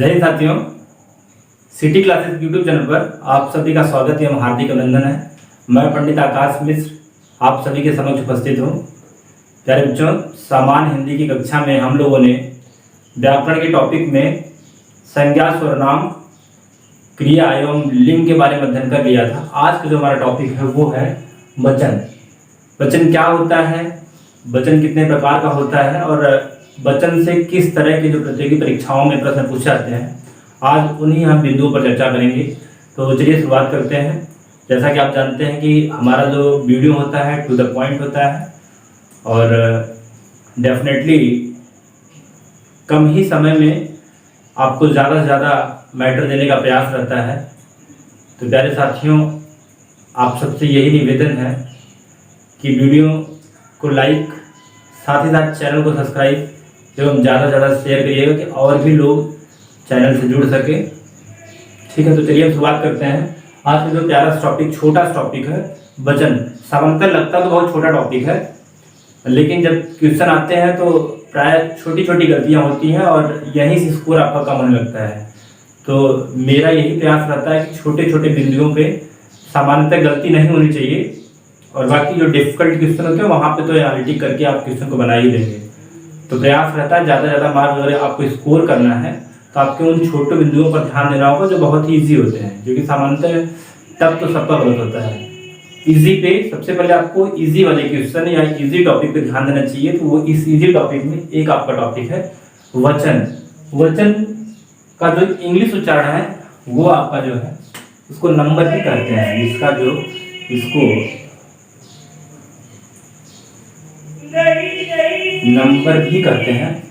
जय हिंद साथियों, city classes YouTube channel पर आप सभी का स्वागत एवं हार्दिक अभिनंदन है। मैं पंडित आकाश मिश्र आप सभी के समक्ष उपस्थित हूँ। प्यारे बच्चों, सामान्य हिंदी की कक्षा में हम लोगों ने व्याकरण के टॉपिक में संज्ञा, सर्वनाम, क्रिया एवं लिंग के बारे में अध्ययन कर लिया था। आज का जो हमारा टॉपिक है वो है वचन। वचन क्या होता है, वचन कितने प्रकार का होता है और वचन से किस तरह की जो प्रतियोगी परीक्षाओं में प्रश्न पूछे जाते हैं, आज उन्हीं हम बिंदुओं पर चर्चा करेंगे। तो चलिए शुरुआत करते हैं। जैसा कि आप जानते हैं कि हमारा जो वीडियो होता है टू द पॉइंट होता है और डेफिनेटली कम ही समय में आपको ज़्यादा से ज़्यादा मैटर देने का प्रयास रहता है। तो प्यारे साथियों, आप सबसे यही निवेदन है कि वीडियो को लाइक, साथ ही साथ चैनल को सब्सक्राइब एवं ज़्यादा से ज़्यादा शेयर करिएगा कि और भी लोग चैनल से जुड़ सके। ठीक है, तो चलिए हम शुरुआत करते हैं। आज का जो प्यारा टॉपिक, छोटा टॉपिक है वचन। सामान्यतः लगता तो बहुत छोटा टॉपिक है, लेकिन जब क्वेश्चन आते हैं तो प्राय छोटी छोटी गलतियां होती हैं और यहीं से स्कोर आपका कम होने लगता है। तो मेरा यही प्रयास रहता है कि छोटे छोटे बिंदुओं पे सामान्यतः गलती नहीं होनी चाहिए और बाकी जो डिफिकल्ट क्वेश्चन होते हैं वहाँ पे तो एनालिटिक करके आप क्वेश्चन को बना ही देंगे। तो प्रयास रहता है ज़्यादा से ज़्यादा मार्क्स अगर आपको स्कोर करना है तो आपके उन छोटे बिंदुओं पर ध्यान देना होगा जो बहुत ही ईजी होते हैं, जो कि सामान्यतः तब तो सबका गलत होता है। ईजी पे सबसे पहले आपको ईजी वाले क्वेश्चन या ईजी टॉपिक पे ध्यान देना चाहिए। तो वो इस ईजी टॉपिक में एक आपका टॉपिक है वचन। वचन का जो इंग्लिश उच्चारण है वो आपका जो है उसको नंबर भी कहते हैं। इसका जो इसको नंबर भी कहते हैं,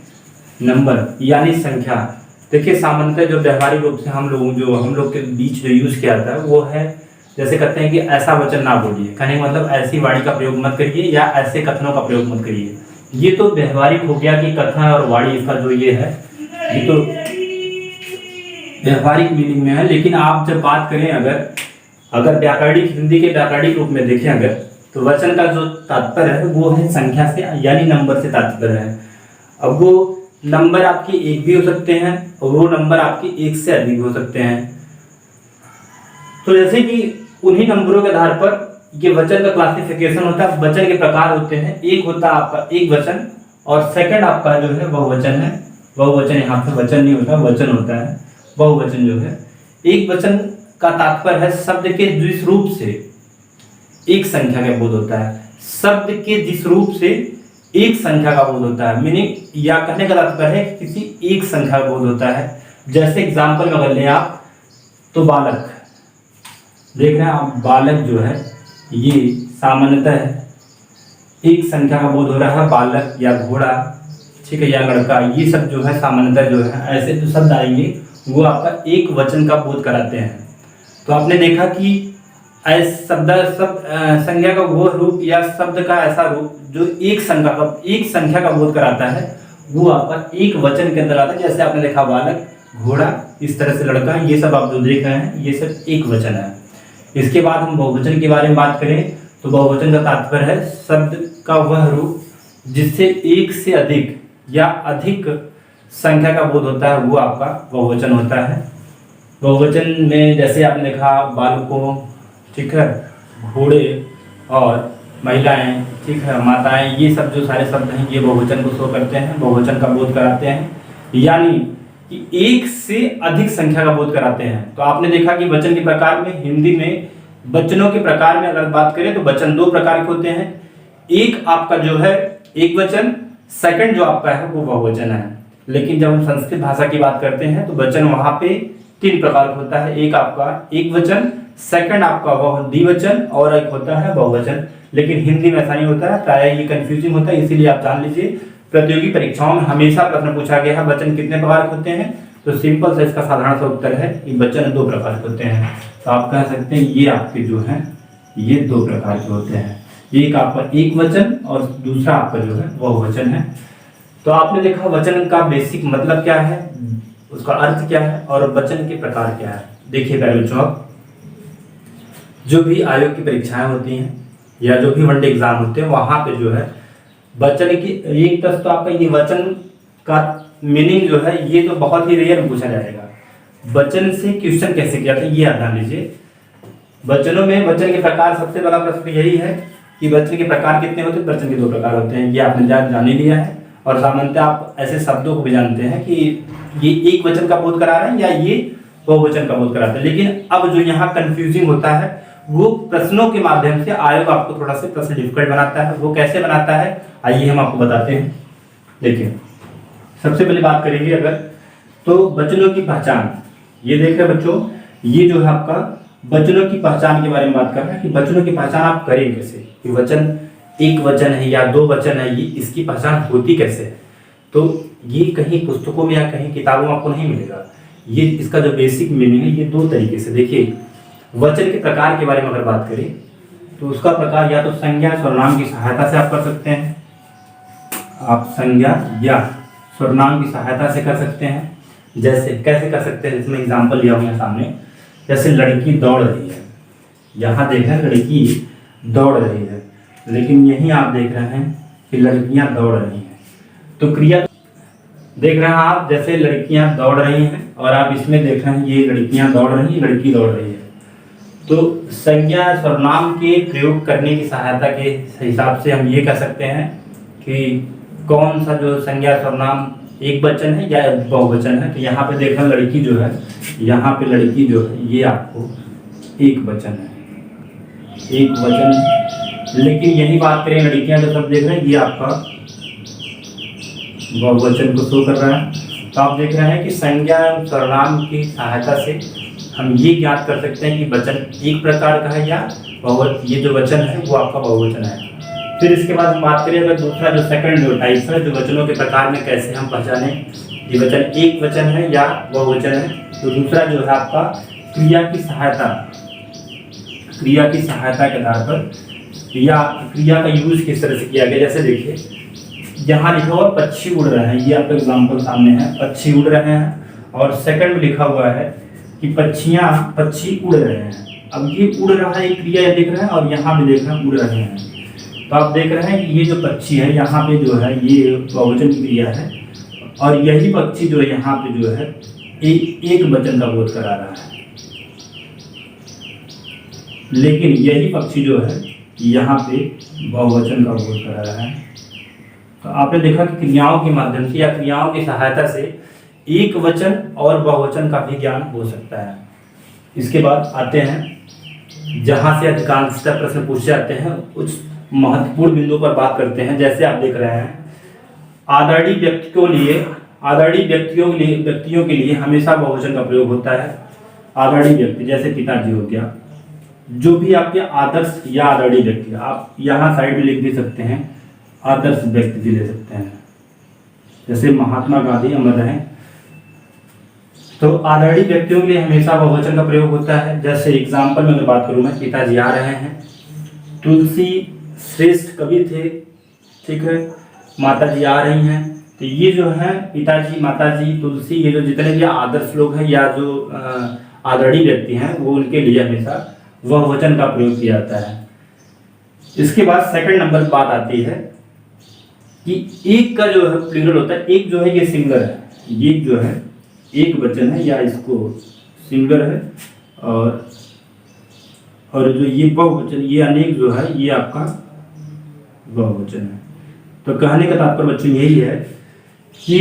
नंबर यानी संख्या। देखिए सामान्यतः जो व्यवहारिक रूप से हम लोग के बीच जो यूज किया जाता है वो है, जैसे कहते हैं कि ऐसा वचन ना बोलिए, कहने का मतलब ऐसी वाणी का प्रयोग मत करिए या ऐसे कथनों का प्रयोग मत करिए। ये तो व्यवहारिक हो गया कि कथन और वाणी, इसका जो ये है ये तो व्यवहारिक मीनिंग में है। लेकिन आप जब बात करें अगर व्याकरणिक, हिंदी के व्याकरणिक रूप में देखें अगर, तो वचन का जो तात्पर्य है वो है संख्या से यानी नंबर से तात्पर्य है। अब वो नंबर आपके एक भी हो सकते हैं और वो नंबर आपके एक से अधिक हो सकते हैं। तो जैसे कि उन्हीं नंबरों के आधार पर ये वचन का क्लासिफिकेशन होता है। वचन के प्रकार होते हैं, एक होता है आपका एक वचन और सेकंड आपका जो है बहुवचन है। बहुवचन, यहाँ पे वचन नहीं होता, वचन होता है। बहुवचन जो है, एक वचन का तात्पर्य है शब्द के जिस रूप से एक संख्या का बोध होता है। शब्द के जिस रूप से एक संख्या का बोध होता है, मीनिंग या कहने का तात्पर्य है किसी एक संख्या का बोध होता है। जैसे एग्जांपल में अगर लें आप तो बालक, देख रहे हैं आप, बालक जो है ये सामान्यतः एक संख्या का बोध हो रहा है। बालक या घोड़ा, ठीक है, या लड़का, ये सब जो है सामान्यतः जो है ऐसे जो शब्द आएंगे वो आपका एक वचन का बोध कराते हैं। तो आपने देखा कि संज्ञा का वो रूप या शब्द का ऐसा रूप जो एक संख्या का बोध कराता है वो आपका एक वचन के अंदर आता है। जैसे आपने देखा बालक, घोड़ा, इस तरह से लड़का, ये सब आप जो देख रहे हैं ये सब एक वचन है। इसके बाद हम बहुवचन के बारे में बात करें तो बहुवचन का तात्पर्य है शब्द का वह रूप जिससे एक से अधिक या अधिक संख्या का बोध होता है, वो आपका बहुवचन होता है। बहुवचन में जैसे आपने देखा बालकों, ठीक है, घोड़े और महिलाएं, ठीक है, माताएं, ये सब जो सारे शब्द हैं ये बहुवचन को शो करते हैं, बहुवचन का बोध कराते हैं, यानी कि एक से अधिक संख्या का बोध कराते हैं। तो आपने देखा कि वचन के प्रकार में, हिंदी में वचनों के प्रकार में अगर बात करें तो वचन दो प्रकार के होते हैं। एक आपका जो है एक वचन, सेकंड जो आपका है वो बहुवचन है। लेकिन जब हम संस्कृत भाषा की बात करते हैं तो वचन वहां पे तीन प्रकार का होता है। एक आपका एक वचन, सेकंड आपका वह द्विवचन और एक होता है बहुवचन। लेकिन हिंदी में ऐसा नहीं होता है, प्राय ये कंफ्यूजिंग होता है। इसीलिए आप जान लीजिए प्रतियोगी परीक्षाओं में हमेशा प्रश्न पूछा गया है वचन कितने प्रकार के होते हैं, तो सिंपल सा इसका साधारण सा उत्तर है कि वचन दो प्रकार के होते हैं। तो आप कह सकते हैं ये आपके जो है ये दो प्रकार के होते हैं, एक आपका एक वचन और दूसरा आपका जो है बहुवचन है। तो आपने देखा वचन का बेसिक मतलब क्या है, उसका अर्थ क्या है और वचन के प्रकार क्या है। देखिए प्यारे बच्चों, जो भी आयोग की परीक्षाएं होती हैं या जो भी वनडे एग्जाम होते हैं वहां पे जो है वचन की एक तरफ तो आपका ये वचन का मीनिंग जो है ये तो बहुत ही रेयर पूछा जाएगा। वचन से क्वेश्चन कैसे किया था ये याद ध्यान लीजिए। वचनों में वचन के प्रकार, सबसे बड़ा प्रश्न यही है कि वचन के प्रकार कितने होते हैं। वचन के 2 प्रकार होते हैं, ये आपने जान ही लिया है। और सामान्यतः आप ऐसे शब्दों को भी जानते हैं कि ये एक वचन का बोध करा रहे हैं या ये बहुवचन का बोध कराते हैं। लेकिन अब जो यहाँ कंफ्यूजिंग होता है वो प्रश्नों के माध्यम से आयोग आपको थोड़ा सा प्रश्न डिफिकल्ट बनाता है। वो कैसे बनाता है आइए हम आपको बताते हैं। देखिए सबसे पहले बात करेंगे अगर तो वचनों की पहचान। ये देख रहे हैं बच्चों, ये जो है आपका वचनों की पहचान के बारे में बात कर रहा है कि वचनों की पहचान आप करें कैसे, कि वचन एक वचन है या 2 वचन है, ये इसकी पहचान होती कैसे है। तो ये कहीं पुस्तकों में या कहीं किताबों में आपको नहीं मिलेगा। ये इसका जो बेसिक मीनिंग है ये 2 तरीके से। देखिए वचन के प्रकार के बारे में अगर बात करें तो उसका प्रकार या तो संज्ञा सर्वनाम की सहायता से आप कर सकते हैं, आप संज्ञा या सर्वनाम की सहायता से कर सकते हैं। जैसे कैसे कर सकते हैं, इसमें एग्जाम्पल लिया हुआ है सामने। जैसे लड़की दौड़ रही है, यहाँ देख रहे हैं लड़की दौड़ रही है, लेकिन यहीं आप देख रहे हैं कि लड़कियां दौड़ रही हैं। तो क्रिया देख रहे हैं आप, जैसे लड़कियां दौड़ रही हैं और आप इसमें देख रहे हैं ये लड़कियां दौड़ रही हैं, लड़की दौड़ रही है। तो संज्ञा सर्वनाम के प्रयोग करने की सहायता के हिसाब से हम ये कह सकते हैं कि कौन सा जो संज्ञा सर्वनाम एक वचन है या बहुवचन है। तो यहाँ पे देख रहे हैं लड़की जो है, यहाँ पे लड़की जो है ये आपको एक वचन है, एक वचन। लेकिन यही बात करें लड़कियां जो सब देख रहे हैं ये आपका बहुवचन को शो कर रहा है। तो आप देख रहे हैं कि संज्ञा एवं सर्वनाम की सहायता से हम ये ज्ञात कर सकते हैं कि वचन एक प्रकार का है या ये जो वचन है वो आपका बहुवचन है। फिर इसके बाद हम बात करें अगर दूसरा जो सेकंड जो टाइप है, जो वचनों के प्रकार में कैसे हम पहचाने ये वचन एक वचन है या बहुवचन है। तो दूसरा जो है आपका क्रिया की सहायता, क्रिया की सहायता के आधार पर क्रिया का यूज किस तरह से किया गया। जैसे देखिए यहाँ लिखा हुआ पक्षी उड़ रहे हैं, ये आपका एग्जाम्पल सामने है, पक्षी उड़ रहे हैं। और सेकंड में लिखा हुआ है कि पक्षी उड़ रहे हैं। अब ये उड़ रहा है एक क्रिया देख रहे हैं और यहाँ भी देख रहे हैं उड़ रहे हैं। तो आप देख रहे हैं कि ये जो पक्षी है यहाँ पे जो है ये बहुवचन की क्रिया है और यही पक्षी जो है यहाँ पे जो है एक वचन का बोध करा रहा है। लेकिन यही पक्षी जो है यहाँ पे बहुवचन का बोध करा रहा है। तो आपने देखा कि क्रियाओं के माध्यम से या क्रियाओं की सहायता से एक वचन और बहुवचन का भी ज्ञान हो सकता है। इसके बाद आते हैं जहाँ से अधिकांशतः प्रश्न पूछे जाते हैं, उस महत्वपूर्ण बिंदुओं पर बात करते हैं। जैसे आप देख रहे हैं आदरणीय व्यक्तियों के लिए हमेशा बहुवचन का प्रयोग होता है। आदरणीय व्यक्ति जैसे पिताजी हो गया, जो भी आपके आदर्श या आदरणीय व्यक्ति, आप यहाँ साइड में लिख भी सकते हैं आदर्श व्यक्ति भी ले सकते हैं, जैसे महात्मा गांधी अमर रहे। तो आदरणीय व्यक्तियों के लिए हमेशा बहुवचन का प्रयोग होता है। जैसे एग्जाम्पल में अगर बात करूँ मैं, पिताजी आ रहे हैं, तुलसी श्रेष्ठ कवि थे, ठीक है, माताजी आ रही हैं। तो ये जो है पिताजी, माताजी, तुलसी, ये जो जितने भी आदर्श लोग हैं या जो आदरणीय व्यक्ति हैं वो उनके लिए हमेशा बहुवचन का प्रयोग किया जाता है। इसके बाद सेकंड नंबर बात आती है कि एक का जो है प्लूरल होता है। एक जो है ये सिंगल है, ये जो है एक वचन है या इसको सिंगल है, और जो ये बहुवचन ये अनेक जो है ये आपका बहुवचन है। तो कहने का तात्पर्य बच्चों यही है कि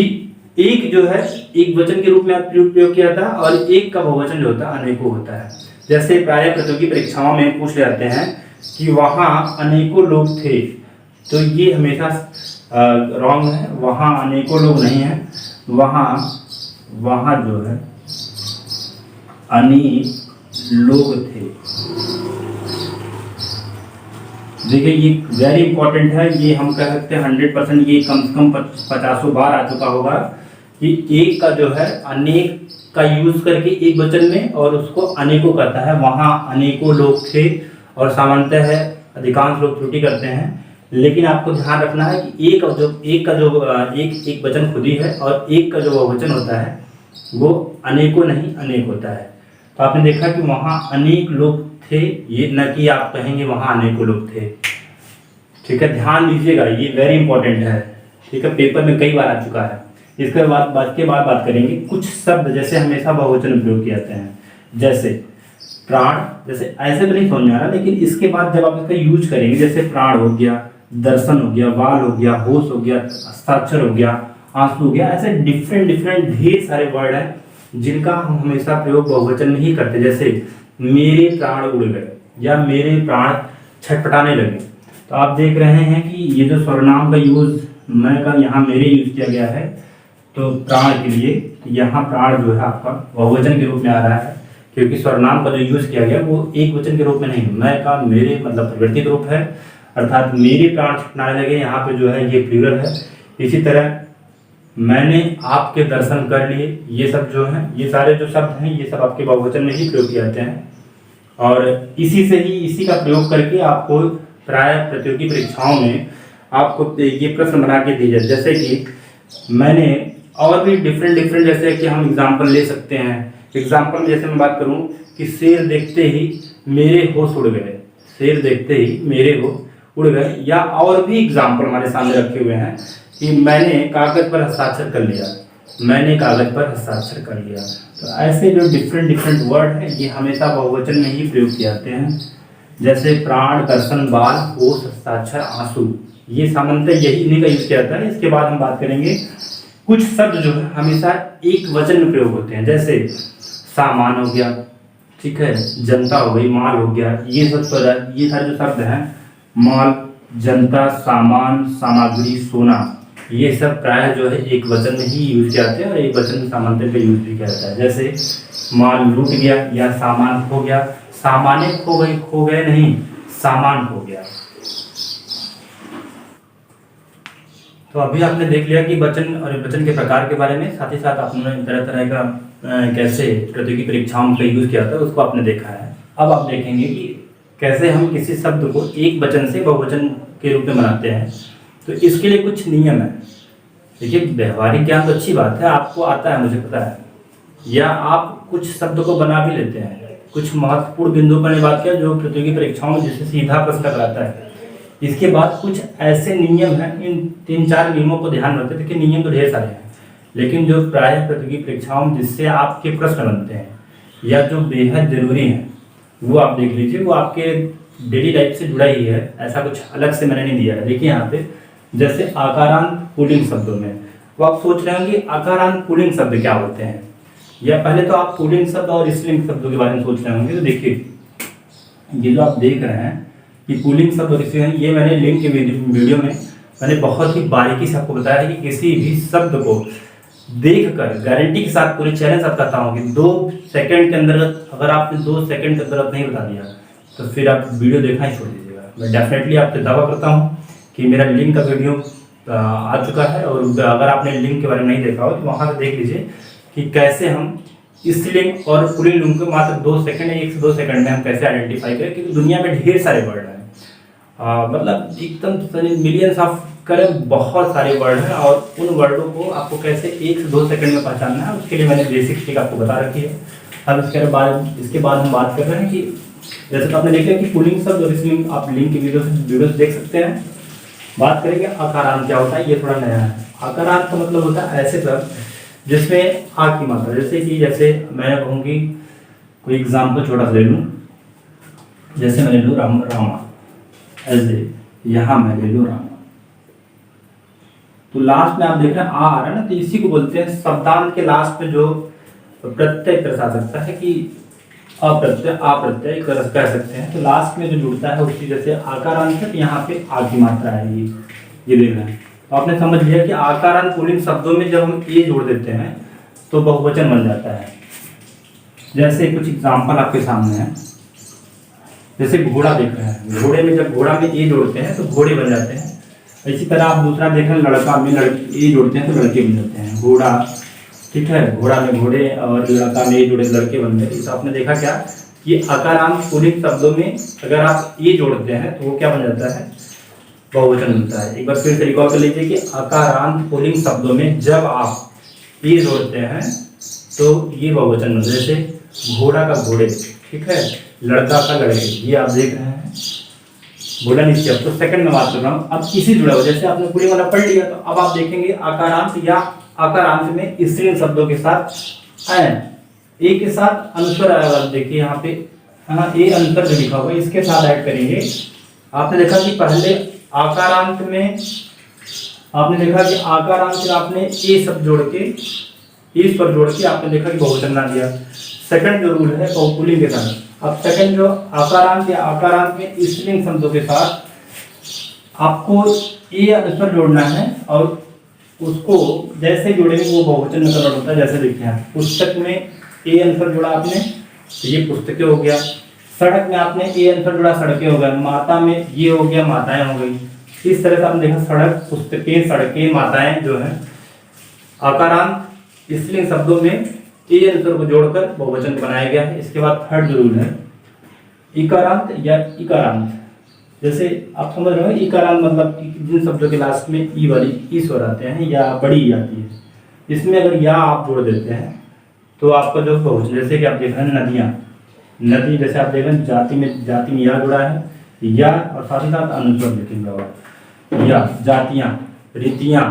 एक जो है एक वचन के रूप में प्रयोग किया था और एक का बहुवचन जो होता है अनेकों होता है। जैसे प्राय प्रतियोगी परीक्षाओं में पूछ जाते हैं कि वहाँ अनेकों लोग थे, तो ये हमेशा रॉन्ग है। वहाँ अनेकों लोग नहीं है, वहाँ जो है अनेक लोग थे। देखिए ये वेरी इंपॉर्टेंट है, ये हम कह सकते हैं 100%, ये कम से कम 50 बार आ चुका होगा कि एक का जो है अनेक का यूज करके एक वचन में और उसको अनेकों करता है। वहाँ अनेकों लोग थे, और सामान्यतः है अधिकांश लोग त्रुटि करते हैं। लेकिन आपको ध्यान रखना है कि एक वचन खुद ही है और एक का जो बहुवचन होता है वो अनेकों नहीं अनेक होता है। तो आपने देखा कि वहाँ अनेक लोग थे, ये न कि आप कहेंगे वहाँ अनेकों लोग थे। ठीक है, ध्यान दीजिएगा, ये वेरी इंपॉर्टेंट है। ठीक है, पेपर में कई बार आ चुका है इसके बाद बात करेंगे कुछ शब्द जैसे हमेशा बहुवचन में प्रयोग किए जाते हैं, जैसे प्राण, जैसे ऐसे तो नहीं समझ में आ रहा, लेकिन इसके बाद जब आप इसका यूज करेंगे, जैसे प्राण हो गया, दर्शन हो गया, वाल हो गया, होश हो गया, हस्ताक्षर हो गया, आंसू हो गया, ऐसे डिफरेंट ढेर सारे वर्ड हैं जिनका हम हमेशा प्रयोग बहुवचन में ही करते, जैसे मेरे प्राण उड़ गए या मेरे प्राण छटपटाने लगे। तो आप देख रहे हैं कि ये जो सर्वनाम का यूज मैं का यहाँ मेरे यूज किया गया है, तो प्राण के लिए यहाँ प्राण जो है आपका बहुवचन के रूप में आ रहा है, क्योंकि सर्वनाम का जो यूज किया गया वो एक वचन के रूप में नहीं, मैं का मेरे मतलब परिवर्तित रूप है, अर्थात मेरे प्राण छटपटाने लगे, यहाँ पे जो है ये प्लूरल है। इसी तरह मैंने आपके दर्शन कर लिए, ये सब जो है, ये सारे जो शब्द हैं ये सब आपके बहुवचन में ही प्रयोग किए जाते हैं, और इसी का प्रयोग करके आपको प्राय प्रतियोगी परीक्षाओं में आपको ये प्रश्न बना के दिए जाते, जैसे कि मैंने और भी डिफरेंट जैसे कि हम एग्जाम्पल ले सकते हैं। एग्जाम्पल में जैसे मैं बात करूं कि शेर देखते ही मेरे होश उड़ गए, शेर देखते ही मेरे होश उड़ गए, या और भी एग्जाम्पल हमारे सामने रखे हुए हैं कि मैंने कागज पर हस्ताक्षर कर लिया, मैंने कागज पर हस्ताक्षर कर लिया। तो ऐसे जो डिफरेंट वर्ड हैं ये हमेशा बहुवचन में ही प्रयोग किए जाते हैं, जैसे प्राण, दर्शन, बाल, होश, हस्ताक्षर, आंसू, ये सामान्यतः यही इन्हीं का यूज किया जाता है। इसके बाद हम बात करेंगे कुछ शब्द जो है हमेशा एक वचन में प्रयोग होते हैं, जैसे सामान हो गया, ठीक है, जनता हो गई, माल हो गया, ये सारे जो शब्द हैं, माल, जनता, सामान, सामग्री, सोना, ये सब प्रायः जो है एक वचन में ही यूज किया जाते हैं और एक वचन में सामान्यतः पे यूज भी किया जाता है, जैसे माल लूट गया या सामान खो गया, सामाने खो गए नहीं, सामान खो गया। तो अभी आपने देख लिया कि वचन और वचन के प्रकार के बारे में, साथ ही साथ आपने तरह का कैसे प्रतियोगी परीक्षाओं का यूज किया था उसको आपने देखा है। अब आप देखेंगे कि कैसे हम किसी शब्द को एक वचन से बहुवचन के रूप में बनाते हैं। तो इसके लिए कुछ नियम है। देखिए, व्यवहारिक ज्ञान तो अच्छी बात है, आपको आता है, मुझे पता है, या आप कुछ शब्द को बना भी लेते हैं। कुछ महत्वपूर्ण बिंदु पर बात किया जो प्रतियोगी परीक्षाओं में जिससे सीधा प्रश्न कराता है। इसके बाद कुछ ऐसे नियम हैं, इन 3-4 नियमों को ध्यान रखते हैं। देखिए, नियम तो ढेर सारे हैं, लेकिन जो प्रायः प्रतियोगी परीक्षाओं में जिससे आपके प्रश्न बनते हैं या जो बेहद जरूरी है वो आप देख लीजिए, वो आपके डेली लाइफ से जुड़ा ही है, ऐसा कुछ अलग से मैंने नहीं दिया है। देखिए यहाँ पे जैसे आकारांत पुल्लिंग शब्दों में, वो आप सोच रहे हैं कि आकारांत पुल्लिंग शब्द क्या होते हैं, या पहले तो आप पुल्लिंग शब्द और स्त्रीलिंग शब्दों के बारे में सोच रहे होंगे। तो देखिए, ये जो आप देख रहे हैं कि पुल्लिंग शब्द और स्त्रीलिंग, ये मैंने लिंक के वीडियो में मैंने बहुत ही बारीकी से आपको बताया है कि किसी भी शब्द को देखकर गारंटी के साथ पूरे चैलेंज साथ कहता हूँ कि 2 सेकंड के अंदर, अगर आपने 2 सेकंड के अंदर नहीं बता दिया तो फिर आप वीडियो देखना ही छोड़ दीजिएगा। मैं डेफिनेटली आपसे दावा करता हूँ कि मेरा लिंक का वीडियो आ चुका है, और अगर आपने लिंक के बारे में नहीं देखा हो तो वहाँ से देख लीजिए कि कैसे हम स्त्रीलिंग और पुल्लिंग को मात्र 2 सेकंड, 1 से 2 सेकंड में हम कैसे आइडेंटिफाई करें, क्योंकि दुनिया में ढेर सारे वर्ड हैं, मतलब एकदम मिलियंस ऑफ करें, बहुत सारे वर्ड हैं, और उन वर्डों को आपको कैसे 1 से 2 सेकंड में पहचानना है, उसके लिए मैंने बेसिक ट्रिक आपको बता रखी है। अब इसके बाद हम बात कर रहे हैं कि जैसे तो आपने देखा कि पुल्लिंग शब्द और स्त्रीलिंग, आप लिंक की वीडियो देख सकते हैं। बात करेंगे आकारांत क्या होता है, ये थोड़ा नया है। आकारांत का मतलब होता है ऐसे शब्द जिसमें आ की मात्रा, जैसे मैं कहूँगी, कोई एग्जाम्पल छोटा सा ले लूँ, जैसे मैं ले लूँ रामा, ऐसे यहाँ मैं ले लूँ रामा, तो लास्ट में आप देख रहे हैं आ रहा है ना, तो इसी को बोलते हैं शब्दांत के लास्ट में जो प्रत्यय दर्शा सकता है कि अप्रत्यय कह सकते हैं। तो लास्ट में जो जुड़ता है उसी, जैसे आकारांत है तो यहाँ पे आ की मात्रा है, ये देख रहे हैं। तो आपने समझ लिया कि आकारांत पुल्लिंग शब्दों में जब हम ए जोड़ देते हैं तो बहुवचन बन जाता है। जैसे कुछ एग्जाम्पल आपके सामने है, जैसे घोड़ा देख रहे हैं, घोड़े में जब घोड़ा में ए जोड़ते हैं तो घोड़े बन जाते हैं। इसी तरह आप दूसरा देख रहे हैं, लड़का में ए जोड़ते हैं तो लड़के बन जाते हैं, घोड़ा, ठीक है, घोड़ा में घोड़े और लड़का में ए जोड़े लड़के बन गए। तो आपने देखा क्या कि आकारांत पुल्लिंग शब्दों में अगर आप ए जोड़ते हैं तो वो क्या बन जाता है, बहुवचन बनता है। एक बार फिर से रिकॉल कर लीजिए कि आकारांत पुल्लिंग शब्दों में जब आप ए जोड़ते हैं तो ये बहुवचन बनता है। जैसे घोड़ा का घोड़े, ठीक है, लड़का का लड़के, ये आप देख रहे हैं, बोला नीचे। अब तो सेकंड में बात कर रहा हूँ, अब किसी जुड़ा हो, जैसे आपने पुल्लिंग वाला पढ़ लिया तो अब आप देखेंगे आकारांत या आकारांत में स्त्रीलिंग शब्दों के साथ आए। ए के साथ अनुस्वर आएगा, देखिए यहाँ पे ए अनुस्वर जो लिखा हुआ है इसके साथ ऐड करेंगे। आपने देखा कि पहले आकारांत में आपने ए शब्द जोड़ के इस पर जोड़ के आपने देखा कि बहुवचन बना दिया। सेकंड जो रूल है पुल्लिंग के साथ। अब सेकंड जो आकारांत या आकारांत में स्त्रीलिंग शब्दों के साथ आपको ए अनुस्वर जोड़ना है और उसको जैसे जोड़ेंगे वो बहुवचन में कन्वर्ट होता है। जैसे देखिए यहाँ पुस्तक में ए अनुस्वर जोड़ा आपने तो ये पुस्तकें हो गया। सड़क में आपने ए अनुस्वर जोड़ा, सड़कें हो गया। माता में ये हो गया, माताएं हो गई। इस तरह से आपने देखा सड़क, पुस्तकें, सड़कें, माताएं जो है आकारांत स्त्रीलिंग शब्दों में ए अनुस्वर को जोड़कर बहुवचन बनाया गया है। इसके बाद थर्ड रूल है इकारांत या इकारांत। जैसे आप समझ रहे हो इकारांत मतलब जिन शब्दों के लास्ट में ई वाली ई स्वर आते हैं या बड़ी ई आती है, इसमें अगर या आप जोड़ देते हैं तो आपका जो बहुवचन, जैसे कि आप देख रहे हैं नदियाँ, नदी, जैसे आप देख रहे हैं जाति में या जुड़ा है, या और साथ ही साथ अनुस्वर देखेंगे या जातियाँ, रीतियाँ,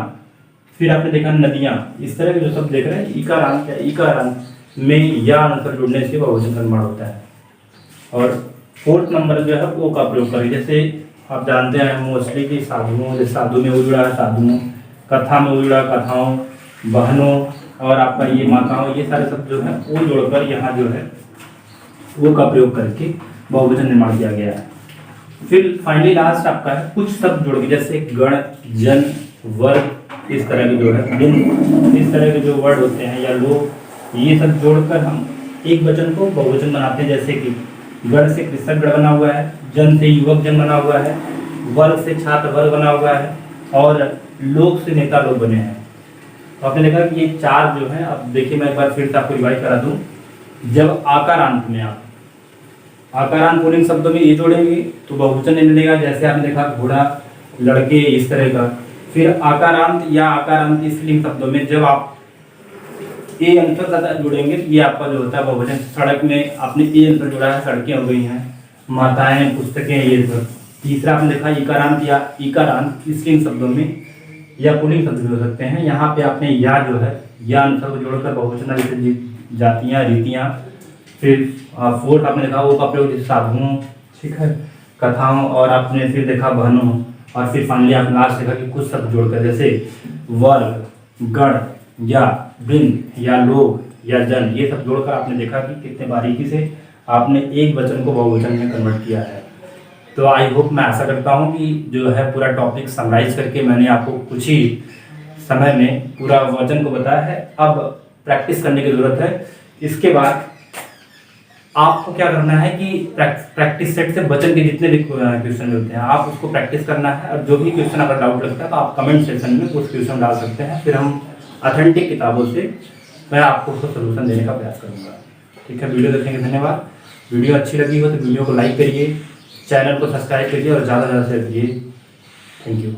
फिर आपने देखा नदियाँ। इस तरह के जो शब्द देख रहे हैं इकारांत या इकारांत में या अनुस्वर जुड़ने से बहुवचन निर्माण होता है। और फोर्थ नंबर जो है वो का प्रयोग करें। जैसे आप जानते हैं मोस्टली कि साधुओं, जैसे साधु में वो जुड़ा है साधुओं, कथा में वो जुड़ा कथाओं, बहनों और आपका ये माताओं, ये सारे शब्द जो है वो जोड़कर यहाँ जो है वो का प्रयोग करके बहुवचन निर्माण किया गया है। फिर फाइनली लास्ट आपका है कुछ शब्द जोड़ के, जैसे गण, जन, वर्ग, इस तरह के जो है बिन, इस तरह के जो वर्ड होते हैं या लोग, ये सब जोड़कर हम एक वचन को बहुवचन बनाते हैं। जैसे कि गण से कृषक गण बना हुआ है, जन से युवक जन बना हुआ है, वर्ग से छात्र वर्ग बना हुआ है और लोग से नेता लोग बने हैं। तो आपने देखा कि ये चार जो है, अब देखिए मैं एक बार फिर से आपको रिवाइज करा दूं। जब आकारांत में आप आकारांत पुल्लिंग शब्दों में ये जोड़ेंगे तो बहुवचन मिलेगा। जैसे आपने देखा घोड़ा, लड़के, इस तरह का। फिर आकारांत या आकारांत स्त्रीलिंग शब्दों में जब आप ए अनुस्वर जोड़ेंगे तो ये आपका जो होता है बहुवचन। सड़क में आपने ए अनुस्वर जोड़ा है, सड़कें हो गई हैं, माताएं, पुस्तकें, ये सब। तीसरा आपने देखा इकारांत या इकारांत स्त्रीलिंग शब्दों में या पुल्लिंग शब्द भी हो सकते हैं। यहाँ पे आपने या जो है या अनुस्वर को जोड़कर बहुवचन, जैसे जातियाँ, रीतियाँ। फिर फोर्थ आपने देखा वो का प्रयोग जैसे साधुओं, ठीक है, कथाओं और आपने फिर देखा बहनों। और फिर फाइनली आपने लास्ट देखा कि कुछ शब्द जोड़कर, जैसे वर्ग, गण या बिन या लोग या जन, ये सब जोड़कर आपने देखा कि कितने बारीकी से आपने एक वचन को बहुवचन में कन्वर्ट किया है। तो आई होप, मैं आशा करता हूँ कि जो है पूरा टॉपिक समराइज करके मैंने आपको कुछ ही समय में पूरा वचन को बताया है। अब प्रैक्टिस करने की ज़रूरत है। इसके बाद आपको क्या करना है कि प्रैक्टिस सेट से वचन के जितने भी क्वेश्चन होते हैं आप उसको प्रैक्टिस करना है। और जो भी क्वेश्चन अगर डाउट लगता है तो आप कमेंट सेक्शन में उस क्वेश्चन डाल सकते हैं। फिर हम ऑथेंटिक किताबों से मैं आपको उसको सोल्यूशन देने का प्रयास करूँगा। ठीक है, वीडियो देखने के धन्यवाद। वीडियो अच्छी लगी हो तो वीडियो को लाइक करिए, चैनल को सब्सक्राइब करिए और ज़्यादा से ज़्यादा शेयर करिए। Thank you.